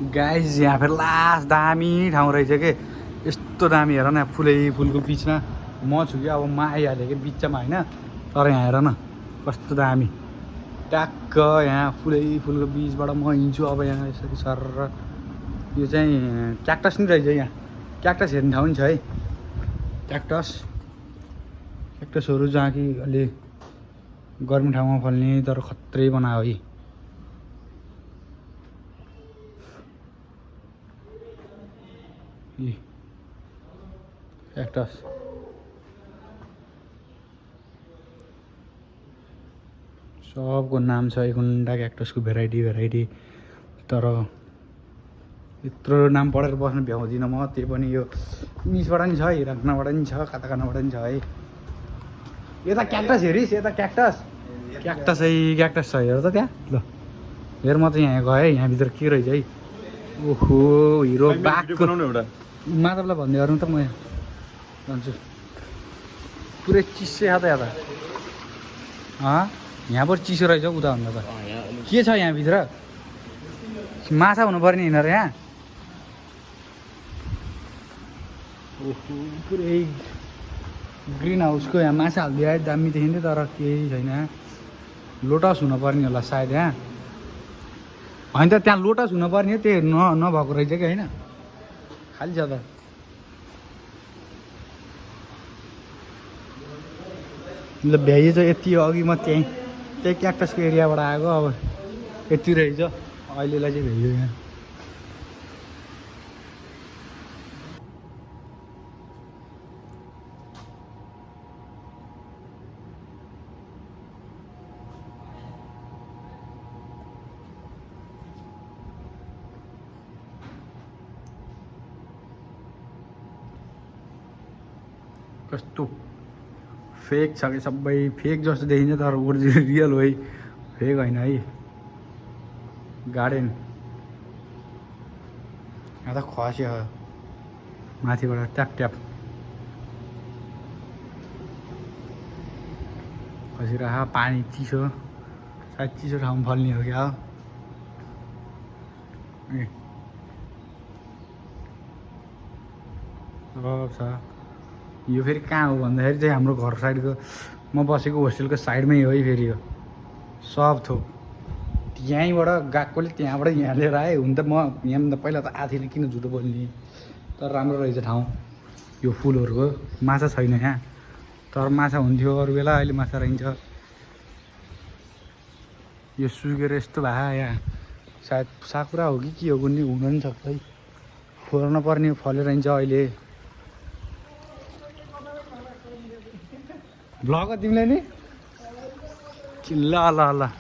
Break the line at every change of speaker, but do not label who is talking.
guys यहाँ फेरि last दामी ठाउँ रहेछ के यस्तो दामी हेर न फुलै फुलको बिचमा म छु कि अब म आइहालेँ कि बिचमा होइन तर यहाँ हेर न कस्तो दामी ट्याक्क यहाँ फुलै फुलको बिचबाट म हिँड्छु अब यहाँ यसरी सर यो चाहिँ क्याक्टस नि रहेछ यहाँ क्याक्टस हेर्ने ठाउँ नि छ है क्याक्टसहरू जहाँ कि अलि गर्मी ठाउँमा फल्ने तर खत्रै बनायो है क्याक्टस सबको नाम छ एकुन्डा क्याक्टसको भेराइटी तर यत्रो नाम पढेर बस्नु भ्याउँदिनँ म त्यही पनि यो मिसबाट नि छ हिराकनाबाट नि छ काताकानाबाट नि छ है यता क्याक्टस हेरिस् यता क्याक्टस छ हेर त त्यहाँ ल हेर म त यहाँ गएँ यहाँभित्र के रहेछ है ओहो हिरो बाघको माधवलाई भन्दै गरौँ त म भन्छु पुरै चिसो छ त यहाँ पनि चिसो रहेछ उता भन्दा त के छ यहाँभित्र माछा हुनुपर्ने यिनीहरू यहाँ ओहो पुरै ग्रिन हाउसको यहाँ माछा हालिदियो है दामी देखिन्थ्यो तर केही छैन लोटस हुनुपर्ने होला सायद यहाँ होइन त त्यहाँ लोटस हुनुपर्ने त्यो नभएको रहेछ कि होइन खालि छ त ल भ्याइएछ यति अघि म त्यही क्याक्टसको एरियाबाट आएको अब यति रहेछ अहिलेलाई चाहिँ भ्याइयो यहाँ कस्तो फेक छ कि सबै फेक जस्तो देखिन्छ तर ओरिजिनल रियल हो है फेक होइन है गार्डन यहाँ त खस्यो माथिबाट ट्याप खसिरह पानी चिसो सायद चिसो ठाउँमा फल्ने हो क्या छ यो फेरि कहाँ हो भन्दाखेरि चाहिँ हाम्रो घर साइडको म बसेको होस्टेलको साइडमै हो है फेरि यो सब थोक यहीँबाट गएकोले त्यहाँबाट यहाँ लिएर आएँ हुन त म यहाँ पहिला त आएको थिएन किन झुटो बोल्ने तर राम्रो रहेछ ठाउँ यो फुलहरूको माछा छैन यहाँ तर माछा हुन्थ्यो अरू बेला अहिले माछा रहन्छ यो सुकेर यस्तो भए यहाँ सायद साकुरा हो कि के हो कुनै हुन पनि सक्छ है फोर्न पर्ने फलेर रहन्छ अहिले भ्लग तिमीले नि ल